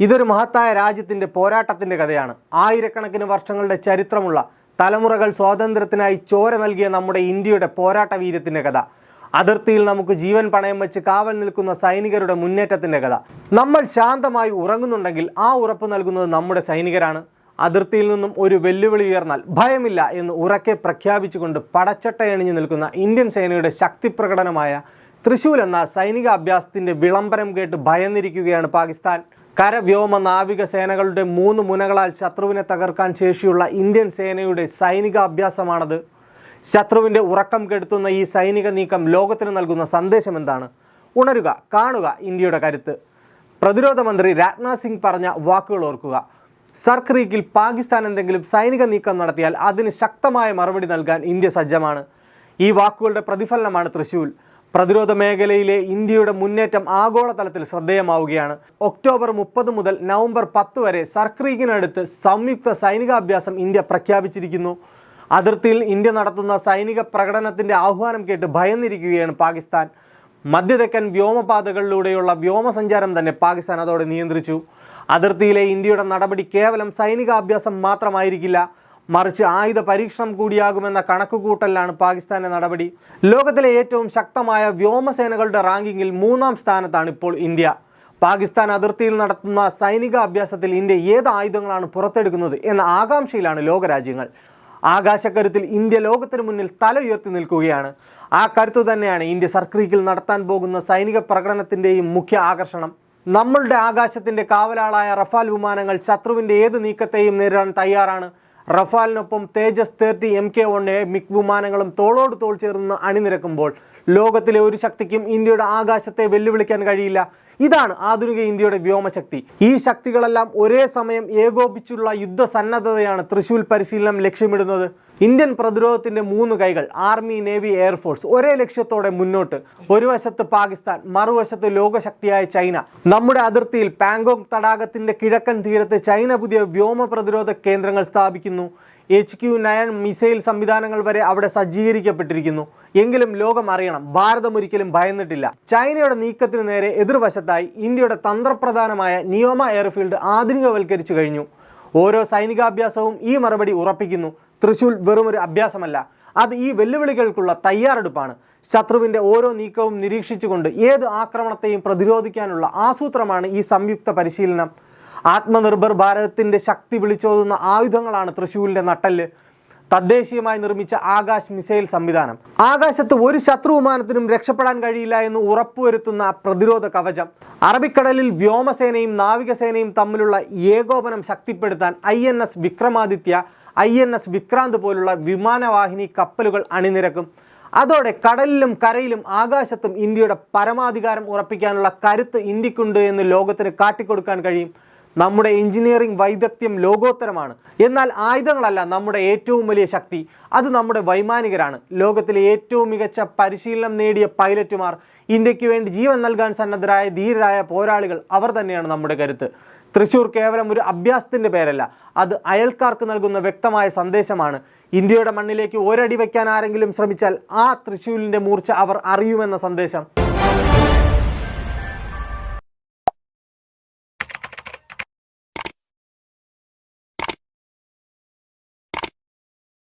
ഇതൊരു മഹത്തായ രാജ്യത്തിൻ്റെ പോരാട്ടത്തിൻ്റെ കഥയാണ്. ആയിരക്കണക്കിന് വർഷങ്ങളുടെ ചരിത്രമുള്ള, തലമുറകൾ സ്വാതന്ത്ര്യത്തിനായി ചോര നൽകിയ നമ്മുടെ ഇന്ത്യയുടെ പോരാട്ട വീര്യത്തിൻ്റെ കഥ. അതിർത്തിയിൽ നമുക്ക് ജീവൻ പണയം വെച്ച് കാവൽ നിൽക്കുന്ന സൈനികരുടെ മുന്നേറ്റത്തിൻ്റെ കഥ. നമ്മൾ ശാന്തമായി ഉറങ്ങുന്നുണ്ടെങ്കിൽ ആ ഉറപ്പ് നൽകുന്നത് നമ്മുടെ സൈനികരാണ്. അതിർത്തിയിൽ നിന്നും ഒരു വെല്ലുവിളി ഉയർന്നാൽ ഭയമില്ല എന്ന് ഉറക്കെ പ്രഖ്യാപിച്ചുകൊണ്ട് പടച്ചട്ടയണിഞ്ഞു നിൽക്കുന്ന ഇന്ത്യൻ സേനയുടെ ശക്തി പ്രകടനമായ തൃശൂൽ എന്ന സൈനിക അഭ്യാസത്തിൻ്റെ വിളംബരം കേട്ട് ഭയന്നിരിക്കുകയാണ് പാകിസ്ഥാൻ. കര, വ്യോമ, നാവിക സേനകളുടെ 3 മുനകളാൽ ശത്രുവിനെ തകർക്കാൻ ശേഷിയുള്ള ഇന്ത്യൻ സേനയുടെ സൈനിക അഭ്യാസമാണത്. ശത്രുവിൻ്റെ ഉറക്കം കെടുത്തുന്ന ഈ സൈനിക നീക്കം ലോകത്തിന് നൽകുന്ന സന്ദേശം എന്താണ്? ഉണരുക, കാണുക ഇന്ത്യയുടെ കരുത്ത്. പ്രതിരോധ മന്ത്രി രാജ്നാഥ് സിംഗ് പറഞ്ഞ വാക്കുകൾ ഓർക്കുക. സർ ക്രീക്കിൽ പാകിസ്ഥാൻ എന്തെങ്കിലും സൈനിക നീക്കം നടത്തിയാൽ അതിന് ശക്തമായ മറുപടി നൽകാൻ ഇന്ത്യ സജ്ജമാണ്. ഈ വാക്കുകളുടെ പ്രതിഫലനമാണ് തൃശൂൽ. പ്രതിരോധ മേഖലയിലെ ഇന്ത്യയുടെ മുന്നേറ്റം ആഗോളതലത്തിൽ ശ്രദ്ധേയമാവുകയാണ്. ഒക്ടോബർ 30 മുതൽ നവംബർ 10 വരെ സർ ക്രീക്കിനടുത്ത് സംയുക്ത സൈനികാഭ്യാസം ഇന്ത്യ പ്രഖ്യാപിച്ചിരിക്കുന്നു. അതിർത്തിയിൽ ഇന്ത്യ നടത്തുന്ന സൈനിക പ്രകടനത്തിൻ്റെ ആഹ്വാനം കേട്ട് ഭയന്നിരിക്കുകയാണ് പാകിസ്ഥാൻ. മധ്യതെക്കൻ വ്യോമപാതകളിലൂടെയുള്ള വ്യോമസഞ്ചാരം തന്നെ പാകിസ്ഥാൻ അതോടെ നിയന്ത്രിച്ചു. അതിർത്തിയിലെ ഇന്ത്യയുടെ നടപടി കേവലം സൈനികാഭ്യാസം മാത്രമായിരിക്കില്ല, മറിച്ച് ആയുധ പരീക്ഷണം കൂടിയാകുമെന്ന കണക്കുകൂട്ടലിലാണ് പാകിസ്ഥാന്റെ നടപടി. ലോകത്തിലെ ഏറ്റവും ശക്തമായ വ്യോമസേനകളുടെ റാങ്കിങ്ങിൽ 3ാം സ്ഥാനത്താണ് ഇപ്പോൾ ഇന്ത്യ. പാകിസ്ഥാൻ അതിർത്തിയിൽ നടത്തുന്ന സൈനിക അഭ്യാസത്തിൽ ഇന്ത്യ ഏത് ആയുധങ്ങളാണ് പുറത്തെടുക്കുന്നത് എന്ന ആകാംക്ഷയിലാണ് ലോകരാജ്യങ്ങൾ. ആകാശക്കരുത്തിൽ ഇന്ത്യ ലോകത്തിന് മുന്നിൽ തല ഉയർത്തി നിൽക്കുകയാണ്. ആ കരുത്തു തന്നെയാണ് ഇന്ത്യ സർ ക്രീക്കിൽ നടത്താൻ പോകുന്ന സൈനിക പ്രകടനത്തിൻ്റെയും മുഖ്യ ആകർഷണം. നമ്മളുടെ ആകാശത്തിൻ്റെ കാവലാളായ റഫാൽ വിമാനങ്ങൾ ശത്രുവിൻ്റെ ഏത് നീക്കത്തെയും നേരിടാൻ തയ്യാറാണ്. റഫാലിനൊപ്പം തേജസ് 30 MK1A മിഗ് വിമാനങ്ങളും തോളോട് തോൾ ചേർന്ന് അണിനിരക്കുമ്പോൾ ലോകത്തിലെ ഒരു ശക്തിക്കും ഇന്ത്യയുടെ ആകാശത്തെ വെല്ലുവിളിക്കാൻ കഴിയില്ല. ഇതാണ് ആധുനിക ഇന്ത്യയുടെ വ്യോമശക്തി. ഈ ശക്തികളെല്ലാം ഒരേ സമയം ഏകോപിച്ചുള്ള യുദ്ധസന്നദ്ധതയാണ് തൃശൂൽ പരിശീലനം ലക്ഷ്യമിടുന്നത്. ഇന്ത്യൻ പ്രതിരോധത്തിൻ്റെ 3 കൈകൾ, ആർമി, നേവി, എയർഫോഴ്സ്, ഒരേ ലക്ഷ്യത്തോടെ മുന്നോട്ട്. ഒരു വശത്ത് പാകിസ്ഥാൻ, മറുവശത്ത് ലോകശക്തിയായ ചൈന. നമ്മുടെ അതിർത്തിയിൽ പാങ്കോങ് തടാകത്തിൻ്റെ കിഴക്കൻ തീരത്ത് ചൈന പുതിയ വ്യോമ പ്രതിരോധ കേന്ദ്രങ്ങൾ സ്ഥാപിക്കുന്നു. HQ-9 മിസൈൽ സംവിധാനങ്ങൾ വരെ അവിടെ സജ്ജീകരിക്കപ്പെട്ടിരിക്കുന്നു. എങ്കിലും ലോകം അറിയണം, ഭാരതം ഒരിക്കലും ഭയന്നിട്ടില്ല. ചൈനയുടെ നീക്കത്തിന് നേരെ എതിർവശത്തായി ഇന്ത്യയുടെ തന്ത്രപ്രധാനമായ നിയോമ എയർഫീൽഡ് ആധുനികവൽക്കരിച്ചു കഴിഞ്ഞു. ഓരോ സൈനികാഭ്യാസവും ഈ മറുപടി ഉറപ്പിക്കുന്നു. തൃശൂൽ വെറുമൊരു അഭ്യാസമല്ല, അത് ഈ വെല്ലുവിളികൾക്കുള്ള തയ്യാറെടുപ്പാണ്. ശത്രുവിൻ്റെ ഓരോ നീക്കവും നിരീക്ഷിച്ചുകൊണ്ട് ഏത് ആക്രമണത്തെയും പ്രതിരോധിക്കാനുള്ള ആസൂത്രമാണ് ഈ സംയുക്ത പരിശീലനം. ആത്മനിർഭർ ഭാരതത്തിൻ്റെ ശക്തി വിളിച്ചോതുന്ന ആയുധങ്ങളാണ് തൃശൂലിൻ്റെ നട്ടെല്ല്. തദ്ദേശീയമായി നിർമ്മിച്ച ആകാശ് മിസൈൽ സംവിധാനം, ആകാശത്ത് ഒരു ശത്രു വിമാനത്തിനും രക്ഷപ്പെടാൻ കഴിയില്ല എന്ന് ഉറപ്പുവരുത്തുന്ന പ്രതിരോധ കവചം, അറബിക്കടലിൽ വ്യോമസേനയും നാവികസേനയും തമ്മിലുള്ള ഏകോപനം ശക്തിപ്പെടുത്താൻ INS വിക്രമാദിത്യ, INS വിക്രാന്ത് പോലുള്ള വിമാനവാഹിനി കപ്പലുകൾ അണിനിരക്കും. അതോടെ കടലിലും കരയിലും ആകാശത്തും ഇന്ത്യയുടെ പരമാധികാരം ഉറപ്പിക്കാനുള്ള കരുത്ത് ഇന്ത്യക്കുണ്ട് എന്ന് ലോകത്തിന് കാട്ടിക്കൊടുക്കാൻ കഴിയും. നമ്മുടെ എഞ്ചിനീയറിംഗ് വൈദഗ്ധ്യം ലോകോത്തരമാണ്. എന്നാൽ ആയുധങ്ങളല്ല നമ്മുടെ ഏറ്റവും വലിയ ശക്തി, അത് നമ്മുടെ വൈമാനികരാണ്. ലോകത്തിലെ ഏറ്റവും മികച്ച പരിശീലനം നേടിയ പൈലറ്റുമാർ, ഇന്ത്യക്ക് വേണ്ടി ജീവൻ നൽകാൻ സന്നദ്ധരായ ധീരരായ പോരാളികൾ, അവർ തന്നെയാണ് നമ്മുടെ കരുത്ത്. തൃശൂർ കേവലം ഒരു അഭ്യാസത്തിൻ്റെ പേരല്ല, അത് അയൽക്കാർക്ക് നൽകുന്ന വ്യക്തമായ സന്ദേശമാണ്. ഇന്ത്യയുടെ മണ്ണിലേക്ക് ഒരടി വയ്ക്കാൻ ആരെങ്കിലും ശ്രമിച്ചാൽ ആ തൃശൂലിൻ്റെ മൂർച്ച അവർ അറിയുമെന്ന സന്ദേശം.